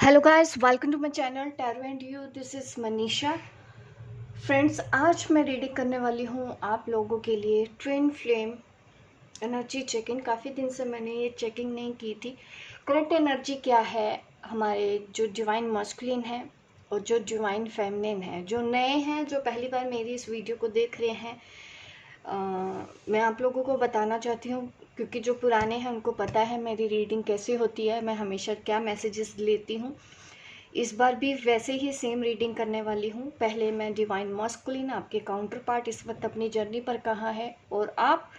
Hello guys, welcome to my channel tarot and you. This is Manisha. Friends, आज मैं reading करने वाली हूँ आप लोगों के लिए ट्विन फ्लेम एनर्जी चेकिंग। काफ़ी दिन से मैंने ये चेकिंग नहीं की थी। करंट एनर्जी क्या है, हमारे जो डिवाइन मस्कुलिन है और जो डिवाइन फेमिनिन है। जो नए हैं, जो पहली बार मेरी इस वीडियो को देख रहे हैं, मैं आप लोगों को बताना चाहती हूँ, क्योंकि जो पुराने हैं उनको पता है मेरी रीडिंग कैसी होती है, मैं हमेशा क्या मैसेजेस लेती हूँ। इस बार भी वैसे ही सेम रीडिंग करने वाली हूँ। पहले मैं डिवाइन मस्कुलिन, आपके काउंटर पार्ट इस वक्त अपनी जर्नी पर कहाँ है और आप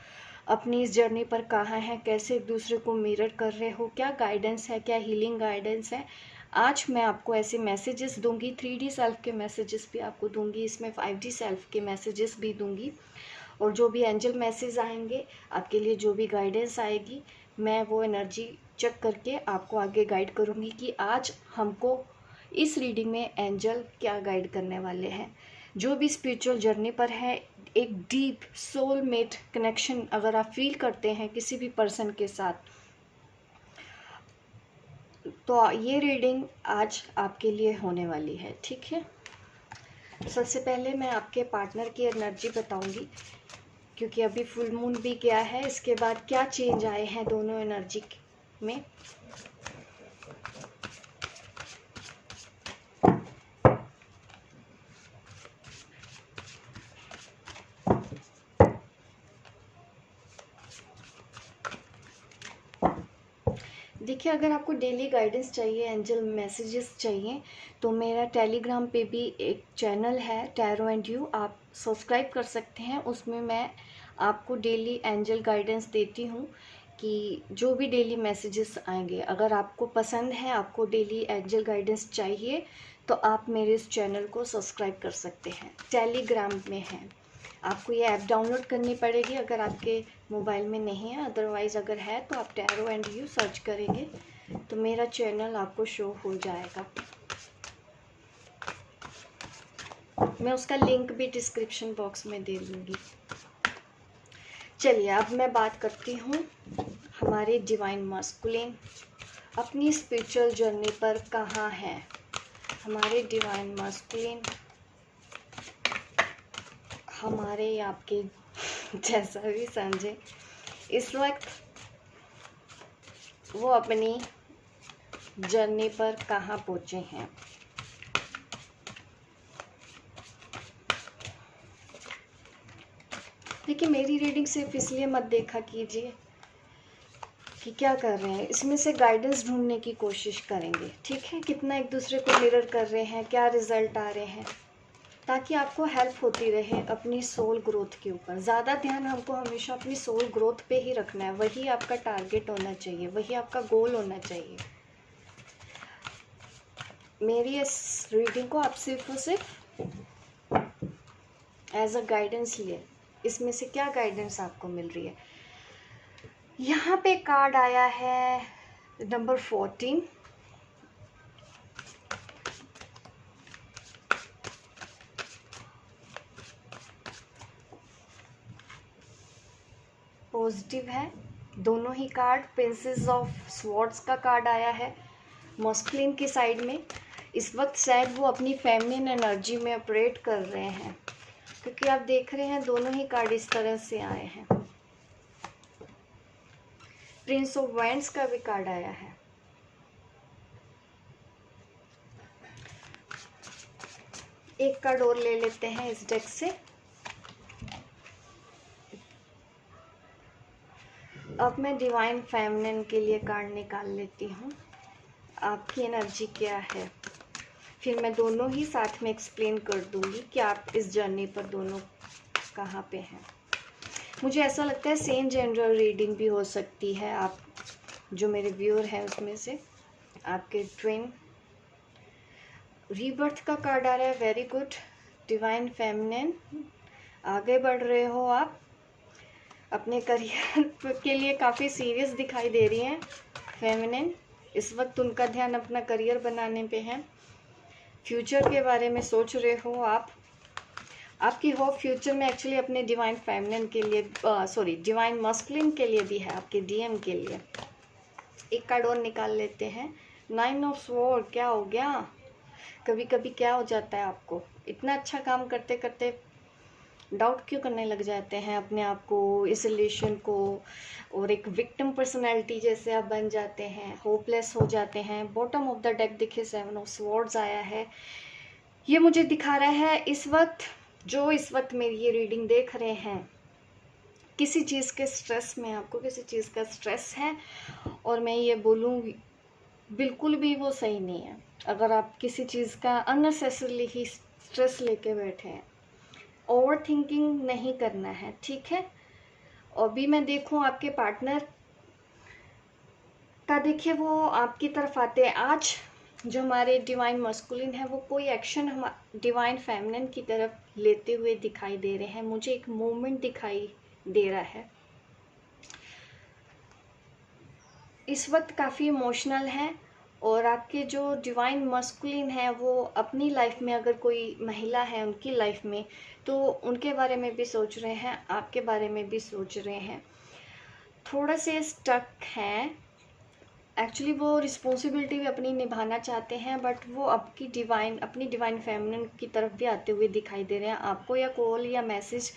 अपनी इस जर्नी पर कहाँ हैं, कैसे एक दूसरे को मिरर कर रहे हो, क्या गाइडेंस है, क्या हीलिंग गाइडेंस है। आज मैं आपको ऐसे मैसेजेस दूंगी, 3D सेल्फ के मैसेजेस भी आपको दूंगी, इसमें 5D सेल्फ के मैसेजेस भी दूंगी, और जो भी एंजल मैसेज आएंगे आपके लिए, जो भी गाइडेंस आएगी, मैं वो एनर्जी चेक करके आपको आगे गाइड करूँगी कि आज हमको इस रीडिंग में एंजल क्या गाइड करने वाले हैं। जो भी स्पिरिचुअल जर्नी पर है, एक डीप सोलमेट कनेक्शन अगर आप फील करते हैं किसी भी पर्सन के साथ, तो ये रीडिंग आज आपके लिए होने वाली है। ठीक है, सबसे पहले मैं आपके पार्टनर की एनर्जी बताऊंगी, क्योंकि अभी फुल मून भी गया है। इसके बाद क्या चेंज आए हैं दोनों एनर्जी में। देखिए, अगर आपको डेली गाइडेंस चाहिए, एंजल मैसेजेस चाहिए, तो मेरा टेलीग्राम पे भी एक चैनल है टैरो एंड यू, आप सब्सक्राइब कर सकते हैं। उसमें मैं आपको डेली एंजल गाइडेंस देती हूँ कि जो भी डेली मैसेजेस आएंगे, अगर आपको पसंद है, आपको डेली एंजल गाइडेंस चाहिए, तो आप मेरे इस चैनल को सब्सक्राइब कर सकते हैं। टेलीग्राम में है, आपको ये ऐप डाउनलोड करनी पड़ेगी अगर आपके मोबाइल में नहीं है। अदरवाइज़ अगर है तो आप टैरो एंड यू सर्च करेंगे तो मेरा चैनल आपको शो हो जाएगा। मैं उसका लिंक भी डिस्क्रिप्शन बॉक्स में दे दूँगी। चलिए, अब मैं बात करती हूँ हमारे डिवाइन मस्कुलिन अपनी स्पिरिचुअल जर्नी पर कहाँ है। हमारे डिवाइन मस्कुलिन हमारे आपके जैसा भी समझे, इस वक्त वो अपनी जर्नी पर कहाँ पहुँचे हैं। देखिए, मेरी रीडिंग सिर्फ इसलिए मत देखा कीजिए कि क्या कर रहे हैं, इसमें से गाइडेंस ढूंढने की कोशिश करेंगे। ठीक है, कितना एक दूसरे को मिरर कर रहे हैं, क्या रिजल्ट आ रहे हैं, ताकि आपको हेल्प होती रहे अपनी सोल ग्रोथ के ऊपर। ज़्यादा ध्यान हमको हमेशा अपनी सोल ग्रोथ पे ही रखना है, वही आपका टारगेट होना चाहिए, वही आपका गोल होना चाहिए। मेरी इस रीडिंग को आप सिर्फ और सिर्फ एज अ गाइडेंस लिए, इसमें से क्या गाइडेंस आपको मिल रही है। यहाँ पे कार्ड आया है नंबर 14, पॉजिटिव है दोनों ही कार्ड। प्रिंसेस ऑफ स्वॉर्ड्स का कार्ड आया है मस्कुलिन की साइड में। इस वक्त शायद वो अपनी फेमिनिन एनर्जी में ऑपरेट कर रहे हैं, क्योंकि आप देख रहे हैं दोनों ही कार्ड इस तरह से आए हैं। प्रिंस ऑफ वैंड्स का भी कार्ड आया है। एक कार्ड और ले लेते हैं इस डेक से। अब मैं डिवाइन फेमिनिन के लिए कार्ड निकाल लेती हूँ, आपकी एनर्जी क्या है। फिर मैं दोनों ही साथ में एक्सप्लेन कर दूंगी कि आप इस जर्नी पर दोनों कहाँ पे हैं। मुझे ऐसा लगता है सेम जनरल रीडिंग भी हो सकती है। आप जो मेरे व्यूअर हैं उसमें से आपके ट्विन। रीबर्थ का कार्ड आ रहा है, वेरी गुड। डिवाइन फेमिनिन, आगे बढ़ रहे हो आप अपने करियर के लिए, काफ़ी सीरियस दिखाई दे रही हैं फेमिनिन। इस वक्त उनका ध्यान अपना करियर बनाने पे है। फ्यूचर के बारे में सोच रहे हो आप। आपकी होप फ्यूचर में एक्चुअली अपने डिवाइन फेमिनिन के लिए, डिवाइन मस्कुलिन के लिए भी है, आपके डीएम के लिए। एक कार्ड और निकाल लेते हैं, 9 ऑफ स्वॉर्ड, क्या हो गया? कभी कभी क्या हो जाता है आपको, इतना अच्छा काम करते करते डाउट क्यों करने लग जाते हैं अपने आप को, इस रिलेशन को, और एक विक्टिम पर्सनैलिटी जैसे आप बन जाते हैं, होपलेस हो जाते हैं। बॉटम ऑफ द डेक दिखे 7 ऑफ स्वॉर्ड्स आया है। ये मुझे दिखा रहा है इस वक्त मेरी ये रीडिंग देख रहे हैं, किसी चीज़ के स्ट्रेस में, आपको किसी चीज़ का स्ट्रेस है। और मैं ये बोलूँगी बिल्कुल भी वो सही नहीं है अगर आप किसी चीज़ का अननेसेसरली ही स्ट्रेस लेके बैठे हैं। ओवर थिंकिंग नहीं करना है, ठीक है। और भी मैं देखूं आपके पार्टनर का, देखिए वो आपकी तरफ आते हैं आज। जो हमारे डिवाइन मस्कुलिन है वो कोई एक्शन हम डिवाइन फेमिनिन की तरफ लेते हुए दिखाई दे रहे हैं। मुझे एक मूवमेंट दिखाई दे रहा है, इस वक्त काफ़ी इमोशनल है। और आपके जो डिवाइन मस्कुलिन है वो अपनी लाइफ में, अगर कोई महिला है उनकी लाइफ में, तो उनके बारे में भी सोच रहे हैं, आपके बारे में भी सोच रहे हैं। थोड़ा से स्टक हैं एक्चुअली, वो रिस्पॉन्सिबिलिटी भी अपनी निभाना चाहते हैं, बट वो अपनी डिवाइन फेमिनिन की तरफ भी आते हुए दिखाई दे रहे हैं। आपको या कॉल या मैसेज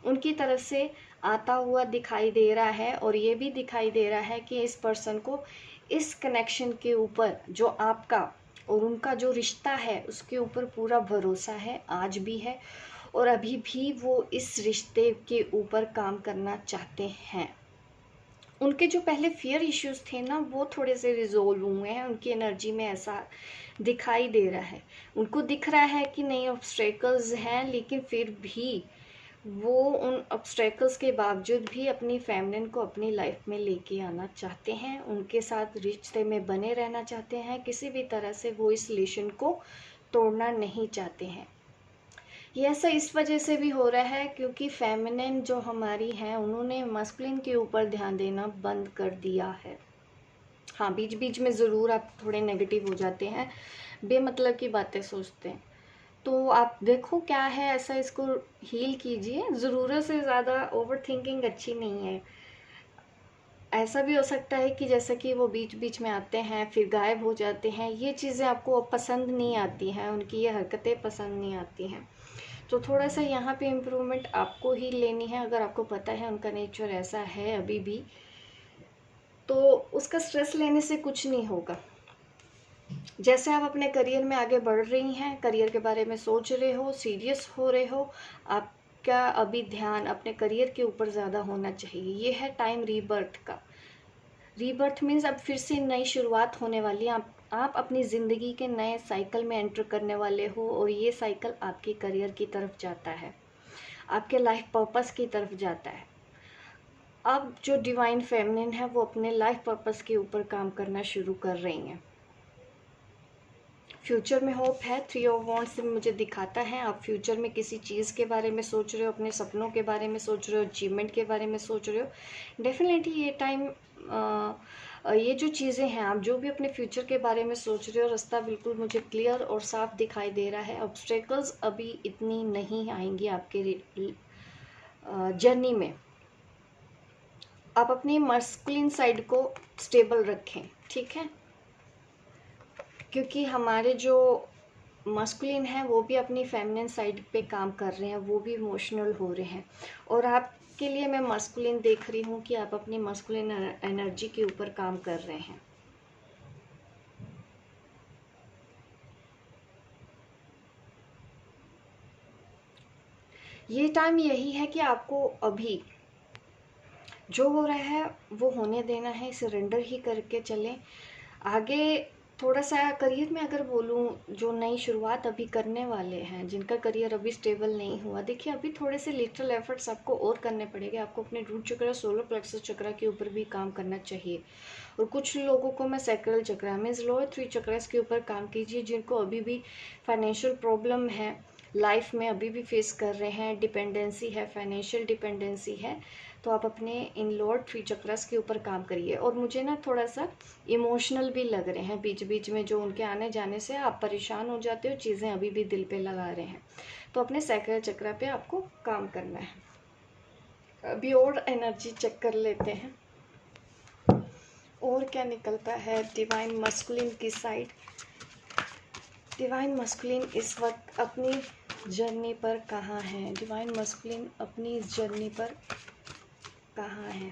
उनकी तरफ से आता हुआ दिखाई दे रहा है। और ये भी दिखाई दे रहा है कि इस पर्सन को इस कनेक्शन के ऊपर, जो आपका और उनका जो रिश्ता है उसके ऊपर पूरा भरोसा है, आज भी है, और अभी भी वो इस रिश्ते के ऊपर काम करना चाहते हैं। उनके जो पहले फियर इश्यूज थे ना, वो थोड़े से रिजोल्व हुए हैं, उनकी एनर्जी में ऐसा दिखाई दे रहा है। उनको दिख रहा है कि नहीं ऑब्स्टेकल्स हैं, लेकिन फिर भी वो उन ऑब्स्टेकल्स के बावजूद भी अपनी फेमिनिन को अपनी लाइफ में लेके आना चाहते हैं, उनके साथ रिश्ते में बने रहना चाहते हैं। किसी भी तरह से वो इस रिलेशन को तोड़ना नहीं चाहते हैं। ये ऐसा इस वजह से भी हो रहा है क्योंकि फेमिनिन जो हमारी हैं उन्होंने मस्कुलिन के ऊपर ध्यान देना बंद कर दिया है। हाँ, बीच बीच में ज़रूर आप थोड़े नेगेटिव हो जाते हैं, बेमतलब की बातें सोचते हैं, तो आप देखो क्या है ऐसा, इसको हील कीजिए। ज़रूरत से ज़्यादा ओवर थिंकिंग अच्छी नहीं है। ऐसा भी हो सकता है कि जैसे कि वो बीच बीच में आते हैं फिर गायब हो जाते हैं, ये चीज़ें आपको पसंद नहीं आती हैं, उनकी ये हरकतें पसंद नहीं आती हैं। तो थोड़ा सा यहाँ पे इम्प्रूवमेंट आपको ही लेनी है। अगर आपको पता है उनका नेचर ऐसा है अभी भी, तो उसका स्ट्रेस लेने से कुछ नहीं होगा। जैसे आप अपने करियर में आगे बढ़ रही हैं, करियर के बारे में सोच रहे हो, सीरियस हो रहे हो, आपका अभी ध्यान अपने करियर के ऊपर ज़्यादा होना चाहिए। ये है टाइम रीबर्थ का। रीबर्थ मीन्स अब फिर से नई शुरुआत होने वाली है। आप अपनी ज़िंदगी के नए साइकिल में एंटर करने वाले हो, और ये साइकिल आपके करियर की तरफ जाता है, आपके लाइफ पर्पस की तरफ जाता है। अब जो डिवाइन फेमिनिन है वो अपने लाइफ पर्पस के ऊपर काम करना शुरू कर रही हैं। फ्यूचर में होप है। 3 ऑफ वॉन्ड्स से मुझे दिखाता है आप फ्यूचर में किसी चीज़ के बारे में सोच रहे हो, अपने सपनों के बारे में सोच रहे हो, अचीवमेंट के बारे में सोच रहे हो। डेफिनेटली ये टाइम, ये जो चीज़ें हैं, आप जो भी अपने फ्यूचर के बारे में सोच रहे हो, रास्ता बिल्कुल मुझे क्लियर और साफ दिखाई दे रहा है। ऑब्स्टेकल्स अभी इतनी नहीं आएंगी आपके जर्नी में। आप अपनी मस्कुलिन साइड को स्टेबल रखें, ठीक है, क्योंकि हमारे जो मस्कुलिन है वो भी अपनी फेमिनिन साइड पे काम कर रहे हैं, वो भी इमोशनल हो रहे हैं। और आपके लिए मैं मस्कुलिन देख रही हूँ कि आप अपनी मस्कुलिन एनर्जी के ऊपर काम कर रहे हैं। ये टाइम यही है कि आपको अभी जो हो रहा है वो होने देना है, सरेंडर ही करके चलें आगे। थोड़ा सा करियर में अगर बोलूँ, जो नई शुरुआत अभी करने वाले हैं, जिनका करियर अभी स्टेबल नहीं हुआ, देखिए अभी थोड़े से लिटरल एफर्ट्स आपको और करने पड़ेंगे। आपको अपने रूट चक्र, सोलर प्लेक्सस चक्र के ऊपर भी काम करना चाहिए। और कुछ लोगों को मैं सैक्रल चक्र मीन्स लोअर 3 चक्रस के ऊपर काम कीजिए, जिनको अभी भी फाइनेंशियल प्रॉब्लम है, लाइफ में अभी भी फेस कर रहे हैं, डिपेंडेंसी है, फाइनेंशियल डिपेंडेंसी है, तो आप अपने इन लोअर 3 चक्रस के ऊपर काम करिए। और मुझे ना थोड़ा सा इमोशनल भी लग रहे हैं बीच बीच में, जो उनके आने जाने से आप परेशान हो जाते हो, चीज़ें अभी भी दिल पे लगा रहे हैं, तो अपने सैक्रल चक्र पे आपको काम करना है। अभी और एनर्जी चेक कर लेते हैं। और क्या निकलता है डिवाइन मस्कुलिन की साइड। डिवाइन मस्कुलिन इस वक्त अपनी जर्नी पर कहाँ है? डिवाइन मस्कुलिन अपनी इस जर्नी पर कहाँ है?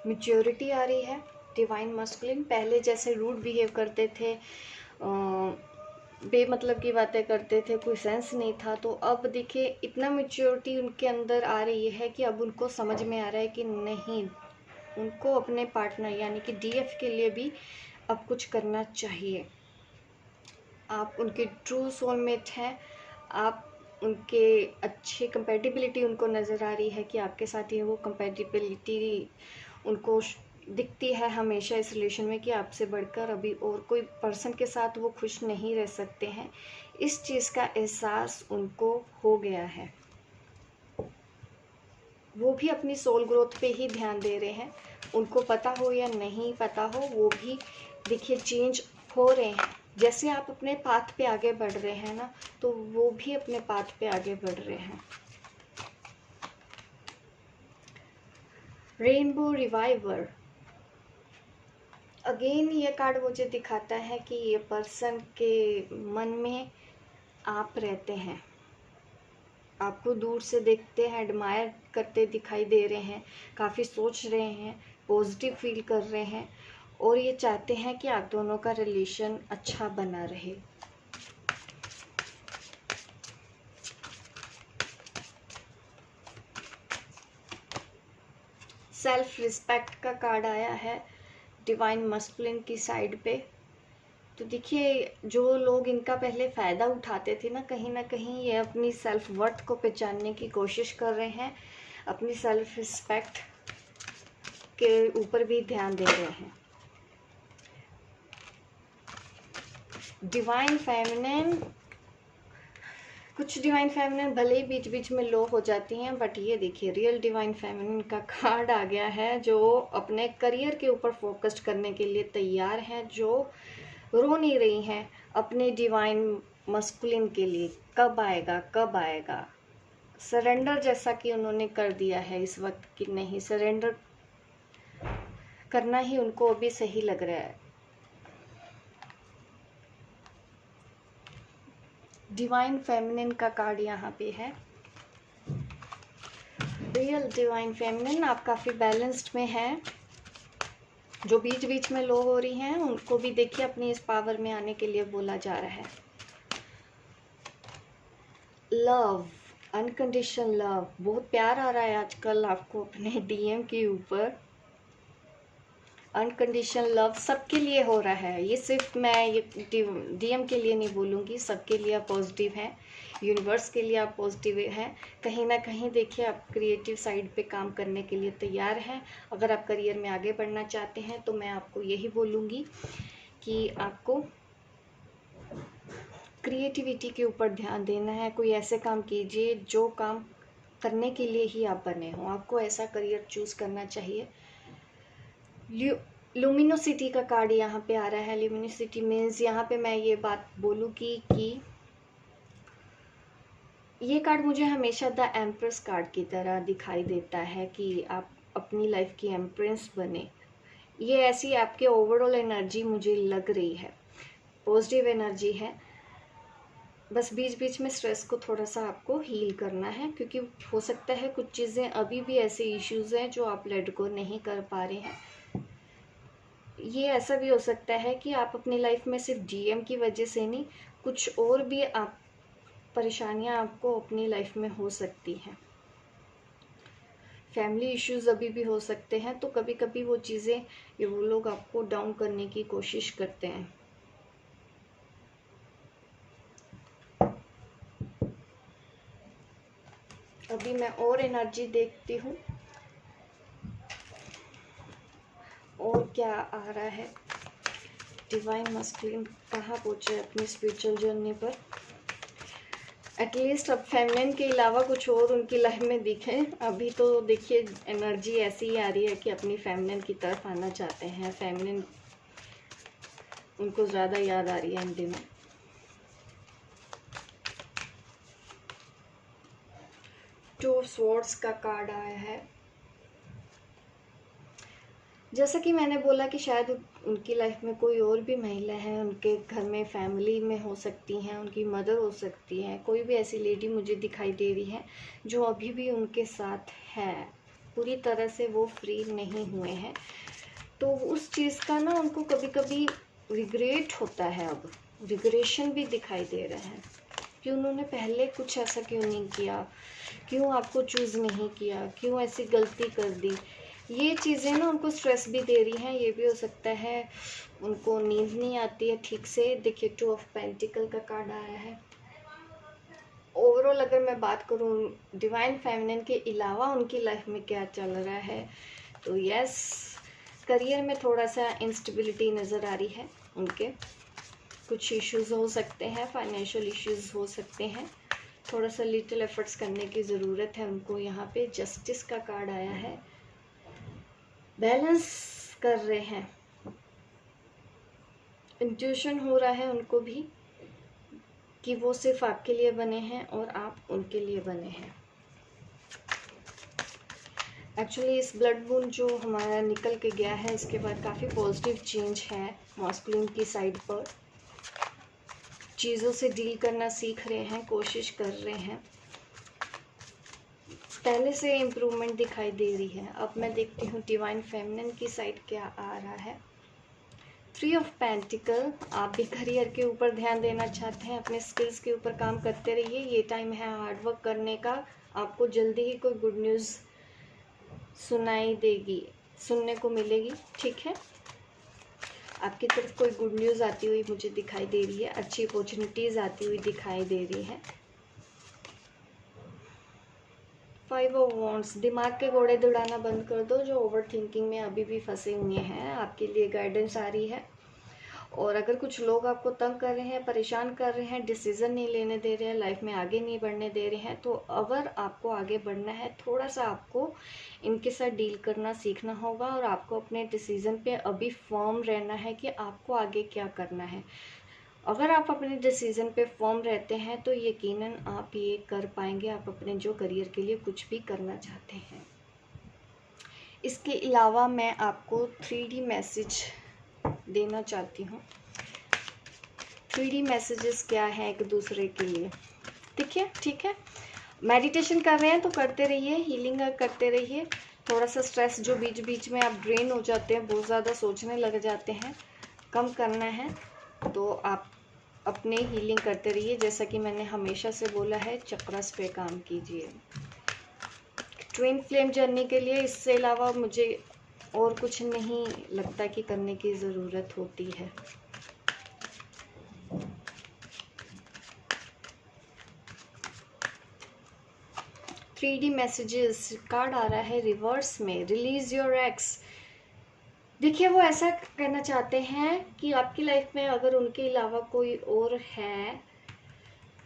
मैच्योरिटी आ रही है। डिवाइन मस्कुलिन पहले जैसे रूड बिहेव करते थे, बेमतलब की बातें करते थे, कोई सेंस नहीं था, तो अब देखिए इतना मैच्योरिटी उनके अंदर आ रही है कि अब उनको समझ में आ रहा है कि नहीं, उनको अपने पार्टनर यानी कि डीएफ के लिए भी अब कुछ करना चाहिए। आप उनके ट्रू सोलमेट हैं, आप उनके अच्छे कंपेटिबिलिटी उनको नज़र आ रही है कि आपके साथ ये वो कंपेटिबिलिटी उनको दिखती है हमेशा इस रिलेशन में कि आपसे बढ़कर अभी और कोई पर्सन के साथ वो खुश नहीं रह सकते हैं। इस चीज़ का एहसास उनको हो गया है। वो भी अपनी सोल ग्रोथ पे ही ध्यान दे रहे हैं, उनको पता हो या नहीं पता हो, वो भी देखिए चेंज हो रहे हैं। जैसे आप अपने पाथ पे आगे बढ़ रहे हैं ना, तो वो भी अपने पाथ पे आगे बढ़ रहे हैं। रेनबो रिवाइवर, अगेन ये कार्ड मुझे दिखाता है कि ये पर्सन के मन में आप रहते हैं, आपको दूर से देखते हैं, एडमायर करते दिखाई दे रहे हैं, काफ़ी सोच रहे हैं, पॉजिटिव फील कर रहे हैं और ये चाहते हैं कि आप दोनों का रिलेशन अच्छा बना रहे। सेल्फ रिस्पेक्ट का कार्ड आया है डिवाइन मस्कुलिन की साइड पे। तो देखिए जो लोग इनका पहले फ़ायदा उठाते थे ना कहीं ये अपनी सेल्फ वर्थ को पहचानने की कोशिश कर रहे हैं, अपनी सेल्फ रिस्पेक्ट के ऊपर भी ध्यान दे रहे हैं। डिवाइन फेमिनिन, कुछ डिवाइन फेमिनिन भले ही बीच बीच में लो हो जाती हैं, बट ये देखिए रियल डिवाइन फेमिनिन का कार्ड आ गया है, जो अपने करियर के ऊपर फोकस करने के लिए तैयार हैं, जो रो नहीं रही हैं अपने डिवाइन मस्कुलिन के लिए। कब आएगा कब आएगा, सरेंडर जैसा कि उन्होंने कर दिया है इस वक्त कि नहीं, सरेंडर करना ही उनको अभी सही लग रहा है। डिवाइन फेमिनिन का कार्ड यहाँ पे है। रियल डिवाइन फेमिनिन आप काफ़ी बैलेंस्ड में है, जो बीच बीच में लो हो रही हैं उनको भी देखिए अपनी इस पावर में आने के लिए बोला जा रहा है। लव, अनकंडीशनल लव, बहुत प्यार आ रहा है आजकल आपको अपने डीएम के ऊपर। अनकंडीशनल लव सबके लिए हो रहा है, ये सिर्फ मैं ये डीएम के लिए नहीं बोलूँगी, सबके लिए आप पॉजिटिव हैं, यूनिवर्स के लिए आप पॉजिटिव हैं। कहीं ना कहीं देखिए आप क्रिएटिव साइड पे काम करने के लिए तैयार हैं। अगर आप करियर में आगे बढ़ना चाहते हैं तो मैं आपको यही बोलूँगी कि आपको क्रिएटिविटी के ऊपर ध्यान देना है। कोई ऐसे काम कीजिए जो काम करने के लिए ही आप बने हो, आपको ऐसा करियर चूज़ करना चाहिए। लुमिनोसिटी का कार्ड यहाँ पे आ रहा है। लुमिनोसिटी मीन्स यहाँ पे मैं ये बात बोलूँगी कि ये कार्ड मुझे हमेशा द एम्प्रेस कार्ड की तरह दिखाई देता है कि आप अपनी लाइफ की एम्प्रेस बने। ये ऐसी आपके ओवरऑल एनर्जी मुझे लग रही है, पॉजिटिव एनर्जी है। बस बीच बीच में स्ट्रेस को थोड़ा सा आपको हील करना है, क्योंकि हो सकता है कुछ चीज़ें अभी भी ऐसे इश्यूज़ हैं जो आप लेट गो नहीं कर पा रहे हैं। ये ऐसा भी हो सकता है कि आप अपनी लाइफ में सिर्फ डीएम की वजह से नहीं, कुछ और भी आप परेशानियां आपको अपनी लाइफ में हो सकती हैं। फैमिली इश्यूज अभी भी हो सकते हैं, तो कभी कभी वो चीज़ें ये वो लोग आपको डाउन करने की कोशिश करते हैं। अभी मैं और एनर्जी देखती हूँ और क्या आ रहा है। डिवाइन मस्कुलिन कहाँ पहुँचे अपनी स्पिरिचुअल जर्नी पर। एटलीस्ट अब फेमिनिन के अलावा कुछ और उनकी लाइफ में दिखे। अभी तो देखिए एनर्जी ऐसी ही आ रही है कि अपनी फेमिनिन की तरफ आना चाहते हैं, फेमिनिन उनको ज़्यादा याद आ रही है इन दिनों। टू ऑफ स्वॉर्ड्स का कार्ड आया है। जैसा कि मैंने बोला कि शायद उनकी लाइफ में कोई और भी महिला है, उनके घर में फैमिली में हो सकती हैं, उनकी मदर हो सकती है, कोई भी ऐसी लेडी मुझे दिखाई दे रही है जो अभी भी उनके साथ है, पूरी तरह से वो फ्री नहीं हुए हैं। तो उस चीज़ का ना उनको कभी कभी रिग्रेट होता है, अब रिग्रेशन भी दिखाई दे रहा है कि उन्होंने पहले कुछ ऐसा क्यों नहीं किया, क्यों आपको चूज़ नहीं किया, क्यों ऐसी गलती कर दी। ये चीज़ें ना उनको स्ट्रेस भी दे रही हैं। ये भी हो सकता है उनको नींद नहीं आती है ठीक से। देखिए, टू ऑफ पेंटिकल का कार्ड आया है। ओवरऑल अगर मैं बात करूँ डिवाइन फेमिनिन के अलावा उनकी लाइफ में क्या चल रहा है, तो यस, करियर में थोड़ा सा इंस्टेबिलिटी नज़र आ रही है उनके। कुछ इश्यूज़ हो सकते हैं, फाइनेंशियल इश्यूज़ हो सकते हैं, थोड़ा सा लिटिल एफर्ट्स करने की ज़रूरत है उनको। यहाँ पे जस्टिस का कार्ड आया है। बैलेंस कर रहे हैं, इंट्यूशन हो रहा है उनको भी कि वो सिर्फ आपके लिए बने हैं और आप उनके लिए बने हैं। एक्चुअली इस ब्लड मून जो हमारा निकल के गया है, इसके बाद काफ़ी पॉजिटिव चेंज है मास्कुलिन की साइड पर। चीज़ों से डील करना सीख रहे हैं, कोशिश कर रहे हैं, पहले से इम्प्रूवमेंट दिखाई दे रही है। अब मैं देखती हूँ डिवाइन फेमिनिन की साइड क्या आ रहा है। 3 ऑफ पेंटिकल, आप भी करियर के ऊपर ध्यान देना चाहते हैं, अपने स्किल्स के ऊपर काम करते रहिए। ये टाइम है हार्डवर्क करने का। आपको जल्दी ही कोई गुड न्यूज़ सुनने को मिलेगी, ठीक है। आपकी तरफ कोई गुड न्यूज़ आती हुई मुझे दिखाई दे रही है, अच्छी अपॉर्चुनिटीज़ आती हुई दिखाई दे रही है। 5 ऑफ वॉन्ड्स, दिमाग के घोड़े दौड़ाना बंद कर दो। जो ओवर थिंकिंग में अभी भी फंसे हुए हैं, आपके लिए गाइडेंस आ रही है। और अगर कुछ लोग आपको तंग कर रहे हैं, परेशान कर रहे हैं, डिसीज़न नहीं लेने दे रहे हैं, लाइफ में आगे नहीं बढ़ने दे रहे हैं, तो अगर आपको आगे बढ़ना है, थोड़ा सा आपको इनके साथ डील करना सीखना होगा और आपको अपने डिसीज़न पे अभी फर्म रहना है कि आपको आगे क्या करना है। अगर आप अपने डिसीज़न पे फर्म रहते हैं तो यकीनन आप ये कर पाएंगे, आप अपने जो करियर के लिए कुछ भी करना चाहते हैं। इसके अलावा मैं आपको 3D मैसेज देना चाहती हूँ। 3D मैसेजेस क्या है एक दूसरे के लिए, देखिए, ठीक है। मेडिटेशन कर रहे हैं तो करते रहिए, हीलिंग करते रहिए। थोड़ा सा स्ट्रेस जो बीच बीच में आप ड्रेन हो जाते हैं, बहुत ज़्यादा सोचने लग जाते हैं, कम करना है तो आप अपने हीलिंग करते रहिए। जैसा कि मैंने हमेशा से बोला है, चक्रस पे काम कीजिए ट्विन फ्लेम जर्नी के लिए। इससे अलावा मुझे और कुछ नहीं लगता कि करने की ज़रूरत होती है। थ्री डी मैसेजेस कार्ड आ रहा है रिवर्स में, रिलीज योर एक्स। देखिए, वो ऐसा कहना चाहते हैं कि आपकी लाइफ में अगर उनके अलावा कोई और है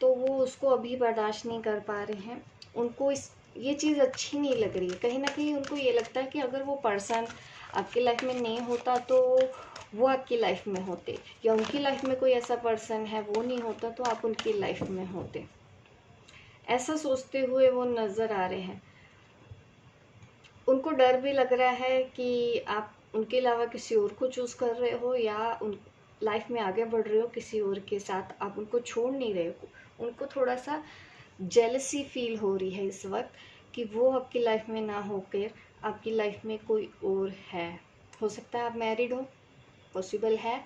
तो वो उसको अभी बर्दाश्त नहीं कर पा रहे हैं। उनको ये चीज़ अच्छी नहीं लग रही है। कहीं ना कहीं उनको ये लगता है कि अगर वो पर्सन आपकी लाइफ में नहीं होता तो वो आपकी लाइफ में होते, या उनकी लाइफ में कोई ऐसा पर्सन है वो नहीं होता तो आप उनकी लाइफ में होते। ऐसा सोचते हुए वो नज़र आ रहे हैं। उनको डर भी लग रहा है कि आप उनके अलावा किसी और को चूज़ कर रहे हो या उन लाइफ में आगे बढ़ रहे हो किसी और के साथ, आप उनको छोड़ नहीं रहे हो। उनको थोड़ा सा जेलसी फील हो रही है इस वक्त कि वो आपकी लाइफ में ना होकर आपकी लाइफ में कोई और है। हो सकता है आप मैरिड हो, पॉसिबल है,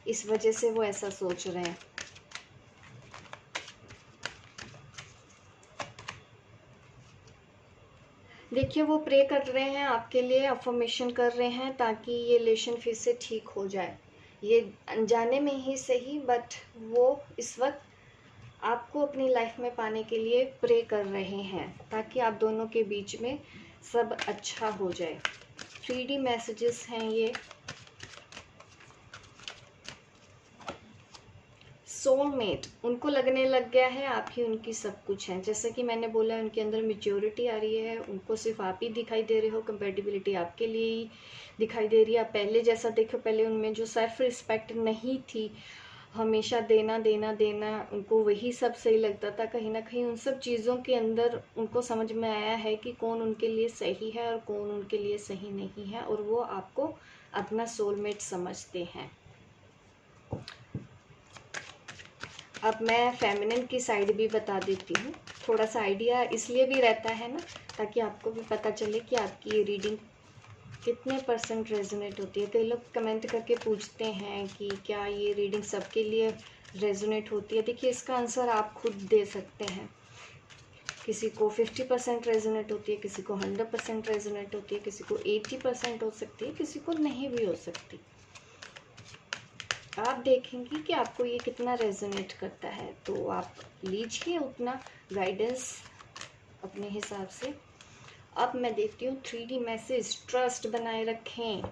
इस वजह से वो ऐसा सोच रहे हैं। देखिए, वो प्रे कर रहे हैं आपके लिए, अफर्मेशन कर रहे हैं ताकि ये रिलेशन फिर से ठीक हो जाए। ये अनजाने में ही सही, बट वो इस वक्त आपको अपनी लाइफ में पाने के लिए प्रे कर रहे हैं ताकि आप दोनों के बीच में सब अच्छा हो जाए। 3D मैसेजेस हैं ये। सोलमेट, उनको लगने लग गया है आप ही उनकी सब कुछ हैं। जैसे कि मैंने बोला, उनके अंदर मैच्योरिटी आ रही है, उनको सिर्फ आप ही दिखाई दे रहे हो, कंपैटिबिलिटी आपके लिए ही दिखाई दे रही है। आप पहले जैसा देखो, पहले उनमें जो सेल्फ रिस्पेक्ट नहीं थी, हमेशा देना देना देना, उनको वही सब सही लगता था। कहीं ना कहीं उन सब चीज़ों के अंदर उनको समझ में आया है कि कौन उनके लिए सही है और कौन उनके लिए सही नहीं है, और वो आपको अपना सोलमेट समझते हैं। अब मैं फेमिनिन की साइड भी बता देती हूँ, थोड़ा सा आइडिया इसलिए भी रहता है ना, ताकि आपको भी पता चले कि आपकी ये रीडिंग कितने % रेजोनेट होती है। कई लोग कमेंट करके पूछते हैं कि क्या ये रीडिंग सबके लिए रेजोनेट होती है। देखिए, इसका आंसर आप खुद दे सकते हैं। किसी को 50% रेजोनेट होती है, किसी को 100% रेजोनेट होती है, किसी को 80% हो सकती है, किसी को नहीं भी हो सकती। आप देखेंगे कि आपको ये कितना रेजोनेट करता है, तो आप लीजिए उतना गाइडेंस अपने हिसाब से। अब मैं देती हूँ 3D मैसेज। ट्रस्ट बनाए रखें।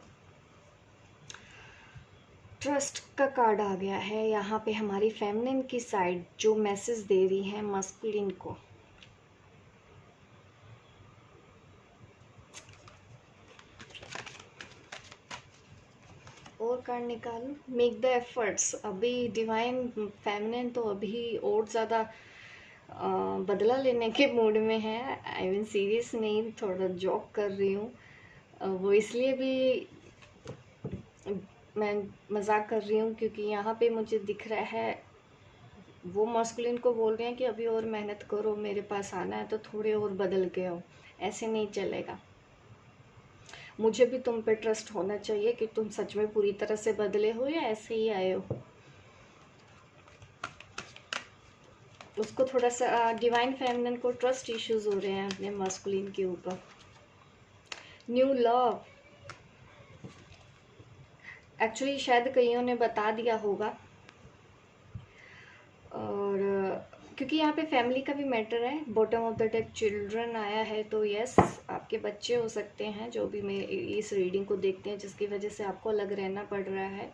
ट्रस्ट का कार्ड आ गया है यहाँ पे। हमारी फेमिनिन की साइड जो मैसेज दे रही है मस्कुलिन को, और कार्ड निकालो। Make the efforts. अभी डिवाइन फेमिनिन तो अभी और ज़्यादा बदला लेने के मूड में है। आई मीन सीरियस नहीं, थोड़ा जॉक कर रही हूँ। वो इसलिए भी मैं मजाक कर रही हूँ क्योंकि यहाँ पे मुझे दिख रहा है वो मस्कुलिन को बोल रहे हैं कि अभी और मेहनत करो, मेरे पास आना है तो थोड़े और बदल के आओ, ऐसे नहीं चलेगा। मुझे भी तुम पे ट्रस्ट होना चाहिए कि तुम सच में पूरी तरह से बदले हो या ऐसे ही आए हो। उसको थोड़ा सा डिवाइन फेमिनिन को ट्रस्ट इश्यूज हो रहे हैं अपने मस्कुलिन के ऊपर। New love. एक्चुअली शायद कईयों ने बता दिया होगा, और क्योंकि यहाँ पे फैमिली का भी मैटर है। Bottom of the deck children आया है, तो यस, आपके बच्चे हो सकते हैं जो भी मैं इस रीडिंग को देखते हैं, जिसकी वजह से आपको अलग रहना पड़ रहा है।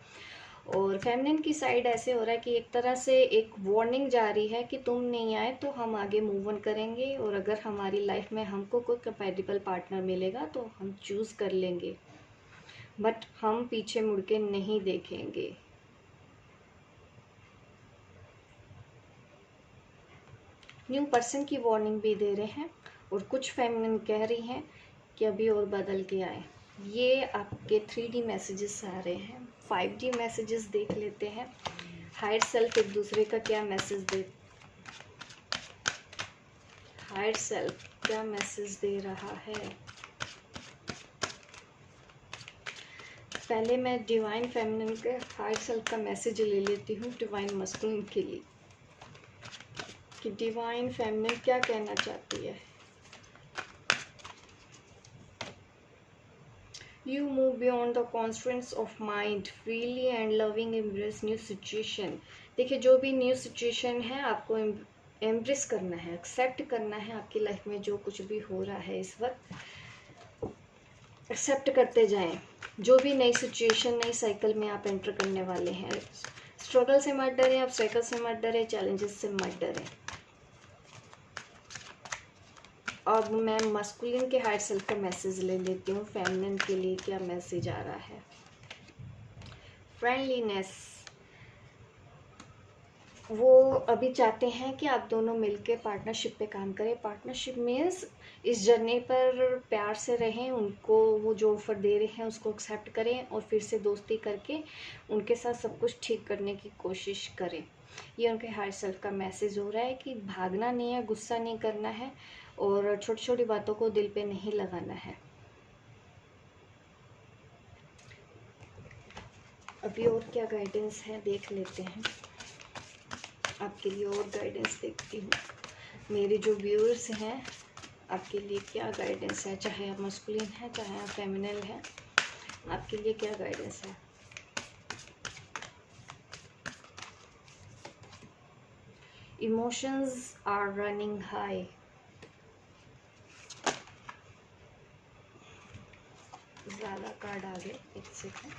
और फेमिनिन की साइड ऐसे हो रहा है कि एक तरह से एक वार्निंग जा रही है कि तुम नहीं आए तो हम आगे मूव ऑन करेंगे, और अगर हमारी लाइफ में हमको कोई कंपैटिबल पार्टनर मिलेगा तो हम चूज़ कर लेंगे, बट हम पीछे मुड़ के नहीं देखेंगे। न्यू पर्सन की वार्निंग भी दे रहे हैं, और कुछ फेमिनिन कह रही हैं कि अभी और बदल के आए। ये आपके 3D मैसेजेस आ रहे हैं। 5D मैसेजेस देख लेते हैं। हायर सेल्फ एक दूसरे का क्या मैसेज दे, हायर सेल्फ क्या मैसेज दे रहा है। पहले मैं डिवाइन फेमिनिन के हायर सेल्फ का मैसेज ले लेती हूँ डिवाइन मस्कुलिन के लिए, कि डिवाइन फेमिनिन क्या कहना चाहती है। You move beyond the constraints of mind, freely and loving embrace new situation। देखिए, जो भी न्यू सिचुएशन है आपको एम्ब्रेस करना है, एक्सेप्ट करना है। आपकी लाइफ में जो कुछ भी हो रहा है इस वक्त, एक्सेप्ट करते जाएं। जो भी नई सिचुएशन, नई साइकिल में आप एंटर करने वाले हैं, स्ट्रगल से मत डरें, ऑब्स्टेकल से मत डरें, चैलेंजेस से मत डरें। अब मैं मस्कुलिन के हायर सेल्फ का मैसेज ले लेती हूँ। फेमिनिन के लिए क्या मैसेज आ रहा है। फ्रेंडलीनेस। वो अभी चाहते हैं कि आप दोनों मिलकर पार्टनरशिप पे काम करें। पार्टनरशिप मीन्स इस जर्नी पर प्यार से रहें, उनको वो जो ऑफर दे रहे हैं उसको एक्सेप्ट करें, और फिर से दोस्ती करके उनके साथ सब कुछ ठीक करने की कोशिश करें। ये उनके हायर सेल्फ का मैसेज हो रहा है कि भागना नहीं है, गुस्सा नहीं करना है, और छोटी छोटी बातों को दिल पे नहीं लगाना है। अभी और क्या गाइडेंस है देख लेते हैं। आपके लिए और गाइडेंस देखती हूँ। मेरे जो व्यूअर्स हैं, आपके लिए क्या गाइडेंस है, चाहे आप मस्कुलिन है चाहे आप फेमिनिन है, आपके लिए क्या गाइडेंस है। Emotions are running high. ज़्यादा कार्ड आ गए, एक सेकंड।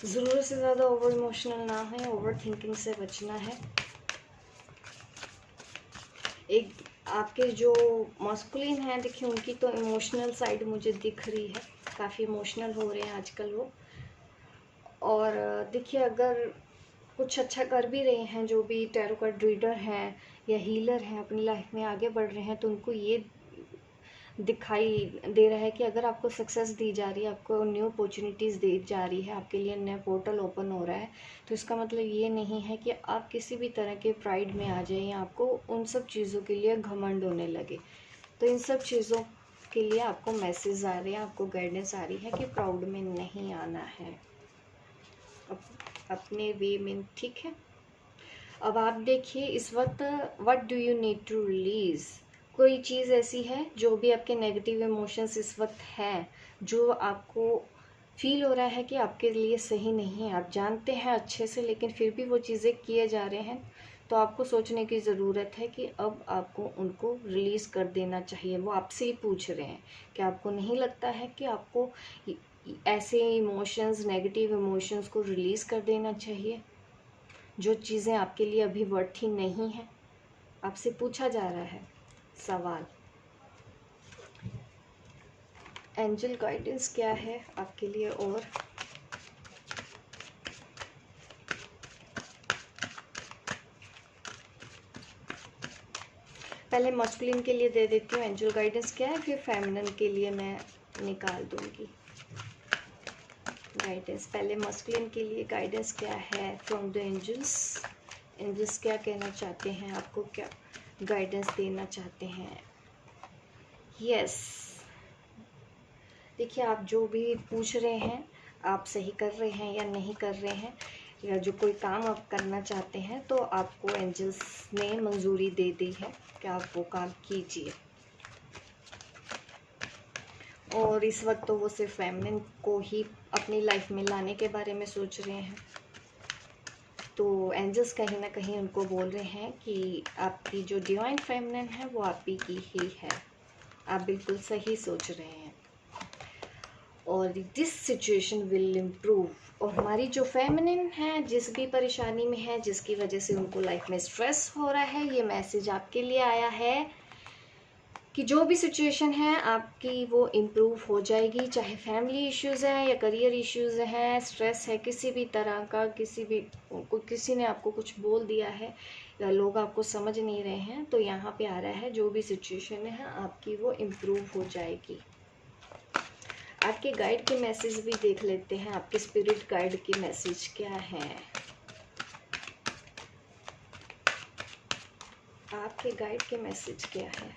ज़रूरत से ज़्यादा ओवर इमोशनल ना है, ओवर थिंकिंग से बचना है। एक आपके जो मस्कुलिन है, देखिए उनकी तो इमोशनल साइड मुझे दिख रही है, काफ़ी इमोशनल हो रहे हैं आजकल वो। और देखिए, अगर कुछ अच्छा कर भी रहे हैं, जो भी टैरो कार्ड रीडर हैं या हीलर हैं, अपनी लाइफ में आगे बढ़ रहे हैं, तो उनको ये दिखाई दे रहा है कि अगर आपको सक्सेस दी जा रही है, आपको न्यू अपॉर्चुनिटीज़ दी जा रही है, आपके लिए नया पोर्टल ओपन हो रहा है, तो इसका मतलब ये नहीं है कि आप किसी भी तरह के प्राइड में आ जाएं या आपको उन सब चीज़ों के लिए घमंड होने लगे। तो इन सब चीज़ों के लिए आपको मैसेज आ रहे हैं, आपको गाइडेंस आ रही है कि प्राउड में नहीं आना है, अपने वे में, ठीक है। अब आप देखिए इस वक्त what do you need to release. कोई चीज़ ऐसी है जो भी आपके नेगेटिव इमोशंस इस वक्त है, जो आपको फील हो रहा है कि आपके लिए सही नहीं है, आप जानते हैं अच्छे से, लेकिन फिर भी वो चीज़ें किए जा रहे हैं, तो आपको सोचने की ज़रूरत है कि अब आपको उनको रिलीज़ कर देना चाहिए। वो आपसे ही पूछ रहे हैं कि आपको नहीं लगता है कि आपको ऐसे इमोशंस, नेगेटिव इमोशंस को रिलीज़ कर देना चाहिए, जो चीज़ें आपके लिए अभी वर्थी नहीं है। आपसे पूछा जा रहा है सवाल। एंजल गाइडेंस क्या है आपके लिए? और पहले मस्कुलिन के लिए दे देती हूँ एंजल गाइडेंस क्या है, फिर फेमिनिन के लिए मैं निकाल दूंगी गाइडेंस। पहले मस्कुलिन के लिए गाइडेंस क्या है फ्रॉम द एंजल्स। एंजल्स क्या कहना चाहते हैं, आपको क्या गाइडेंस देना चाहते हैं? यस, देखिए, आप जो भी पूछ रहे हैं, आप सही कर रहे हैं या नहीं कर रहे हैं, या जो कोई काम आप करना चाहते हैं, तो आपको एंजल्स ने मंजूरी दे दी है कि आप वो काम कीजिए। और इस वक्त तो वो सिर्फ फेमिनिन को ही अपनी लाइफ में लाने के बारे में सोच रहे हैं। तो एंजल्स कहीं ना कहीं उनको बोल रहे हैं कि आपकी जो डिवाइन फेमिनिन है वो आप ही की ही है। आप बिल्कुल सही सोच रहे हैं और दिस सिचुएशन विल इम्प्रूव। और हमारी जो फेमिनिन है, जिस भी परेशानी में है, जिसकी वजह से उनको लाइफ में स्ट्रेस हो रहा है, ये मैसेज आपके लिए आया है कि जो भी सिचुएशन है आपकी वो इम्प्रूव हो जाएगी। चाहे फैमिली इश्यूज़ हैं या करियर इश्यूज़ हैं, स्ट्रेस है किसी भी तरह का, किसी ने आपको कुछ बोल दिया है या लोग आपको समझ नहीं रहे हैं, तो यहाँ पे आ रहा है जो भी सिचुएशन है आपकी वो इम्प्रूव हो जाएगी। आपके गाइड के मैसेज भी देख लेते हैं, आपके स्पिरिट गाइड के मैसेज क्या है। आपके गाइड के मैसेज क्या है?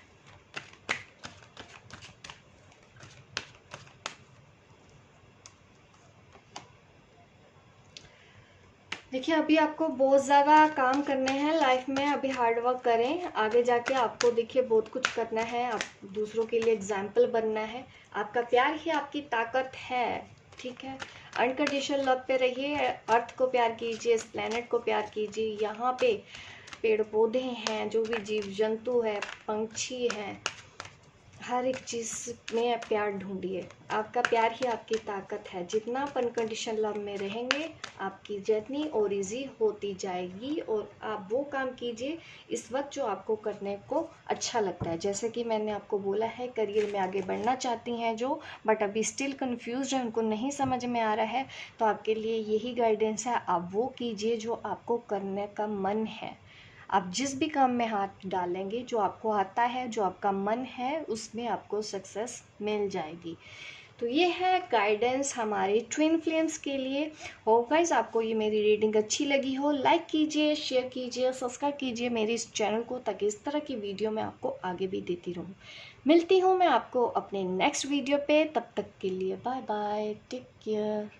देखिए, अभी आपको बहुत ज़्यादा काम करने हैं लाइफ में, अभी हार्ड वर्क करें। आगे जाके आपको देखिए बहुत कुछ करना है, आप दूसरों के लिए एग्जाम्पल बनना है। आपका प्यार ही आपकी ताकत है, ठीक है। अनकंडीशनल लव पे रहिए, अर्थ को प्यार कीजिए, इस प्लेनेट को प्यार कीजिए। यहाँ पे पेड़ पौधे हैं, जो भी जीव जंतु है, पंछी हैं, हर एक चीज़ में प्यार ढूंढिए। आपका प्यार ही आपकी ताकत है। जितना आप अनकंडीशनल लव में रहेंगे, आपकी जर्नी और इजी होती जाएगी और आप वो काम कीजिए इस वक्त जो आपको करने को अच्छा लगता है। जैसे कि मैंने आपको बोला है, करियर में आगे बढ़ना चाहती हैं जो, बट अभी स्टिल कंफ्यूज है, उनको नहीं समझ में आ रहा है, तो आपके लिए यही गाइडेंस है। आप वो कीजिए जो आपको करने का मन है। आप जिस भी काम में हाथ डालेंगे, जो आपको आता है, जो आपका मन है, उसमें आपको सक्सेस मिल जाएगी। तो ये है गाइडेंस हमारे ट्विन फ्लेम्स के लिए। होप गाइस आपको ये मेरी रीडिंग अच्छी लगी हो। लाइक कीजिए, शेयर कीजिए, सब्सक्राइब कीजिए मेरे इस चैनल को, ताकि इस तरह की वीडियो मैं आपको आगे भी देती रहूँ। मिलती हूँ मैं आपको अपने नेक्स्ट वीडियो पे, तब तक के लिए बाय बाय, टेक केयर।